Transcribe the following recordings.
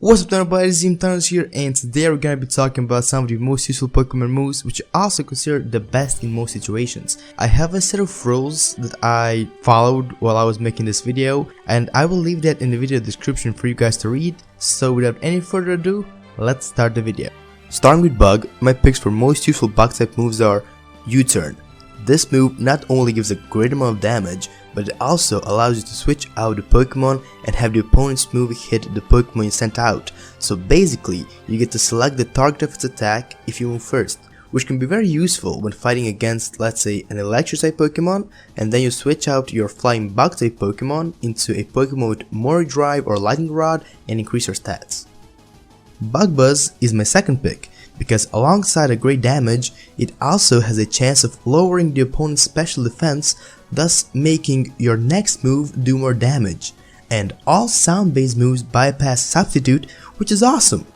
What's up everybody, @ladytanuki here, and today we're gonna be talking about some of the most useful Pokemon moves which I also consider the best in most situations. I have a set of rules that I followed while I was making this video, and I will leave that in the video description for you guys to read. So without any further ado, let's start the video. Starting with Bug, my picks for most useful Bug type moves are U-Turn. This move not only gives a great amount of damage, but it also allows you to switch out the Pokemon and have the opponent's move hit the Pokemon you sent out. So basically, you get to select the target of its attack if you move first, which can be very useful when fighting against, let's say, an electric type Pokemon, and then you switch out your flying Bug type Pokemon into a Pokemon with more drive or lightning rod and increase your stats. Bug Buzz is my second pick, because alongside a great damage, it also has a chance of lowering the opponent's special defense, thus making your next move do more damage. And all sound-based moves bypass Substitute, which is awesome.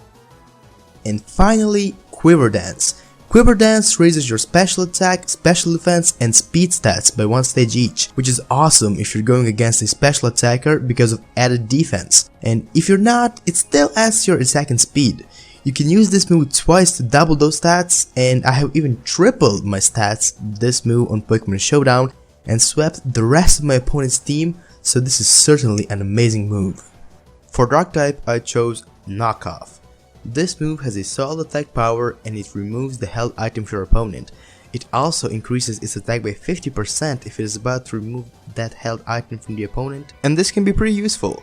And finally, Quiver Dance. Quiver Dance raises your special attack, special defense, and speed stats by 1 stage each, which is awesome if you're going against a special attacker because of added defense. And if you're not, it still adds your attack and speed. You can use this move twice to double those stats, and I have even tripled my stats this move on Pokemon Showdown and swept the rest of my opponent's team, so this is certainly an amazing move. For Dark type, I chose Knock Off. This move has a solid attack power and it removes the held item from your opponent. It also increases its attack by 50% if it is about to remove that held item from the opponent, and this can be pretty useful.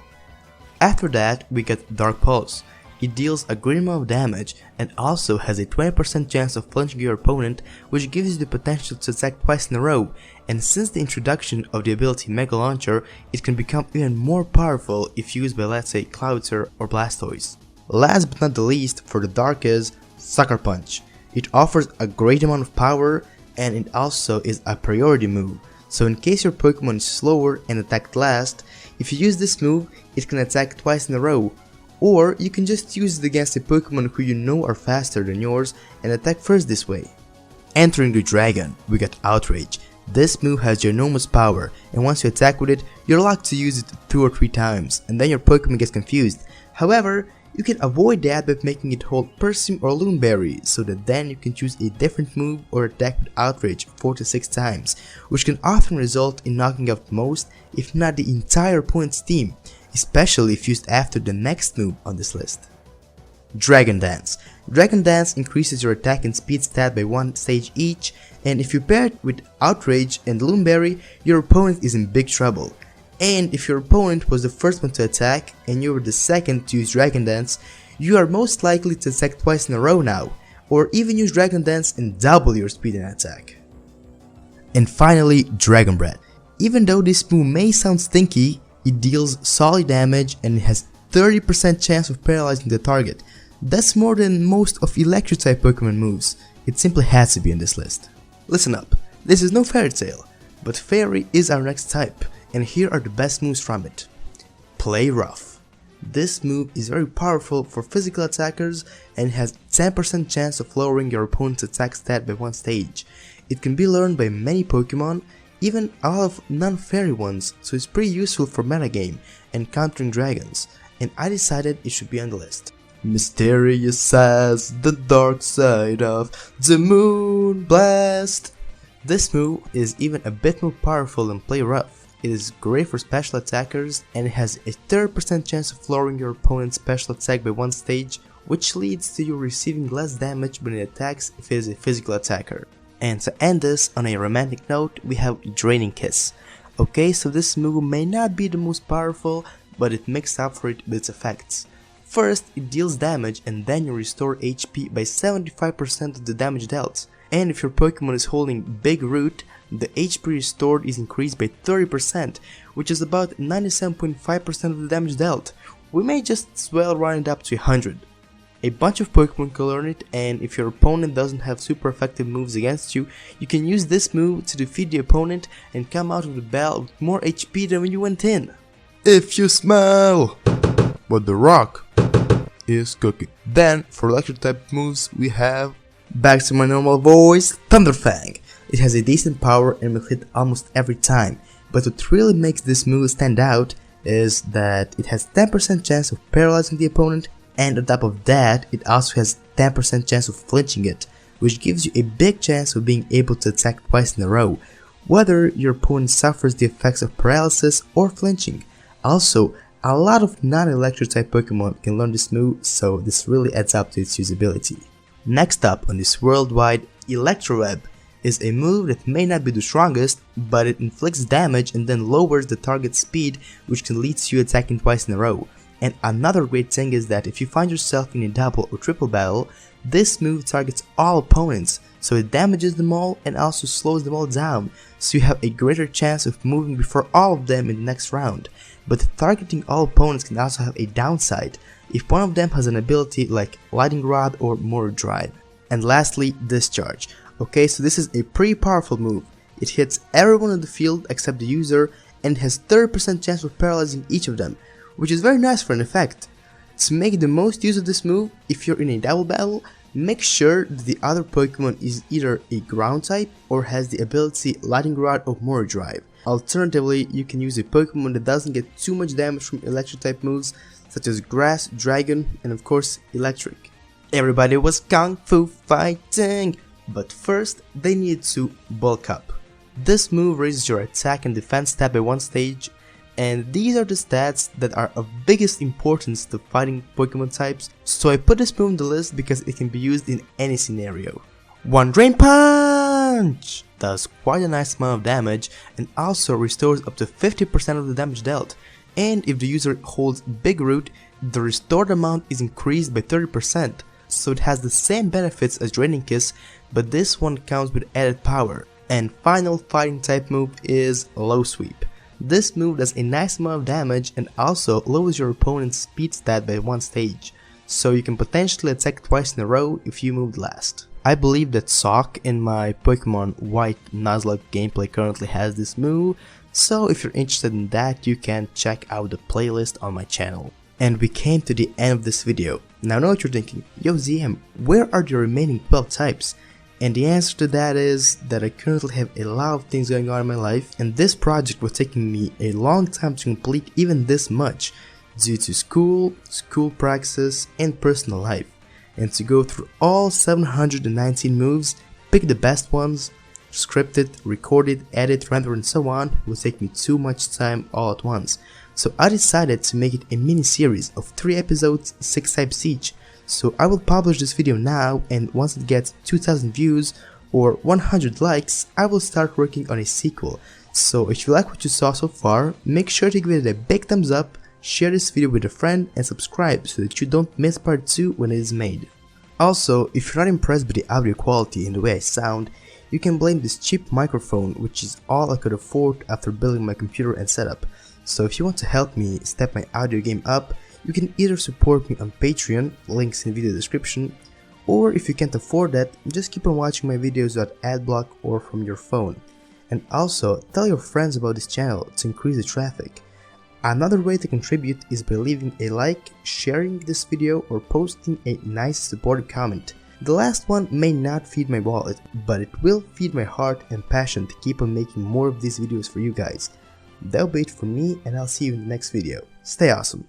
After that, we get Dark Pulse. It deals a great amount of damage and also has a 20% chance of flinching your opponent, which gives you the potential to attack twice in a row, and since the introduction of the ability Mega Launcher, it can become even more powerful if used by, let's say, Cloudster or Blastoise. Last but not the least for the Dark is Sucker Punch. It offers a great amount of power and it also is a priority move, so in case your Pokemon is slower and attacked last, if you use this move, it can attack twice in a row. Or you can just use it against a Pokemon who you know are faster than yours and attack first this way. Entering the Dragon, we got Outrage. This move has enormous power, and once you attack with it, you're allowed to use it 2 or 3 times, and then your Pokemon gets confused. However, you can avoid that by making it hold Persimmon or Loonberry, so that then you can choose a different move or attack with Outrage 4 to 6 times, which can often result in knocking out most, if not the entire opponent's team, especially if used after the next move on this list. Dragon Dance. Dragon Dance increases your attack and speed stat by 1 stage each, and if you pair it with Outrage and Loonberry, your opponent is in big trouble. And if your opponent was the first one to attack and you were the second to use Dragon Dance, you are most likely to attack twice in a row now, or even use Dragon Dance and double your speed and attack. And finally, Dragon Breath. Even though this move may sound stinky, it deals solid damage and it has 30% chance of paralyzing the target. That's more than most of electric type Pokemon moves. It simply has to be on this list. Listen up, this is no fairy tale, but Fairy is our next type, and here are the best moves from it. Play Rough. This move is very powerful for physical attackers and has 10% chance of lowering your opponent's attack stat by 1 stage. It can be learned by many Pokemon, even a lot of non-fairy ones, so it's pretty useful for metagame and countering dragons, and I decided it should be on the list. Mysterious as the dark side of the moon blast. This move is even a bit more powerful than Play Rough. It is great for special attackers and it has a 30% chance of lowering your opponent's special attack by 1 stage, which leads to you receiving less damage when it attacks if it is a physical attacker. And to end this on a romantic note, we have Draining Kiss. Okay, so this move may not be the most powerful, but it makes up for it with its effects. First, it deals damage and then you restore HP by 75% of the damage dealt. And if your Pokemon is holding Big Root, the HP restored is increased by 30%, which is about 97.5% of the damage dealt. We may just as well run it up to 100. A bunch of Pokemon can learn it, and if your opponent doesn't have super effective moves against you, you can use this move to defeat the opponent and come out of the battle with more HP than when you went in. If you smell what the rock is cooking. Then for electric type moves we have, back to my normal voice, Thunderfang. It has a decent power and will hit almost every time, but what really makes this move stand out is that it has 10% chance of paralyzing the opponent and on top of that, it also has 10% chance of flinching it, which gives you a big chance of being able to attack twice in a row, whether your opponent suffers the effects of paralysis or flinching. Also, a lot of non-electric type Pokemon can learn this move, so this really adds up to its usability. Next up on this worldwide, Electroweb is a move that may not be the strongest, but it inflicts damage and then lowers the target's speed, which can lead to you attacking twice in a row. And another great thing is that if you find yourself in a double or triple battle, this move targets all opponents, so it damages them all and also slows them all down, so you have a greater chance of moving before all of them in the next round. But targeting all opponents can also have a downside, if one of them has an ability like Lightning Rod or Motor Drive. And lastly, Discharge. Okay, so this is a pretty powerful move. It hits everyone in the field except the user and has 30% chance of paralyzing each of them, which is very nice for an effect. To make the most use of this move, if you're in a double battle, make sure that the other Pokemon is either a ground type or has the ability Lightning Rod or Motor Drive. Alternatively, you can use a Pokemon that doesn't get too much damage from electric type moves such as Grass, Dragon, and of course Electric. Everybody was Kung Fu fighting, but first they needed to bulk up. This move raises your attack and defense stat by 1 stage, and these are the stats that are of biggest importance to fighting Pokemon types, so I put this move on the list because it can be used in any scenario. One Drain Punch does quite a nice amount of damage and also restores up to 50% of the damage dealt, and if the user holds Big Root, the restored amount is increased by 30%, so it has the same benefits as Draining Kiss, but this one counts with added power. And final fighting type move is Low Sweep. This move does a nice amount of damage and also lowers your opponent's speed stat by 1 stage, so you can potentially attack twice in a row if you moved last. I believe that Sock in my Pokemon White Nuzlocke gameplay currently has this move, so if you're interested in that, you can check out the playlist on my channel. And we came to the end of this video. Now I know what you're thinking, yo ZM, where are the remaining 12 types? And the answer to that is that I currently have a lot of things going on in my life, and this project was taking me a long time to complete even this much, due to school practices, and personal life. And to go through all 719 moves, pick the best ones, script it, record it, edit, render and so on will take me too much time all at once. So I decided to make it a mini series of 3 episodes, 6 types each. So I will publish this video now, and once it gets 2000 views or 100 likes, I will start working on a sequel. So if you like what you saw so far, make sure to give it a big thumbs up, share this video with a friend and subscribe so that you don't miss part 2 when it is made. Also, if you're not impressed by the audio quality and the way I sound, you can blame this cheap microphone, which is all I could afford after building my computer and setup. So if you want to help me step my audio game up, you can either support me on Patreon, links in the video description, or if you can't afford that, just keep on watching my videos at adblock or from your phone. And also, tell your friends about this channel to increase the traffic. Another way to contribute is by leaving a like, sharing this video, or posting a nice supportive comment. The last one may not feed my wallet, but it will feed my heart and passion to keep on making more of these videos for you guys. That'll be it for me, and I'll see you in the next video. Stay awesome!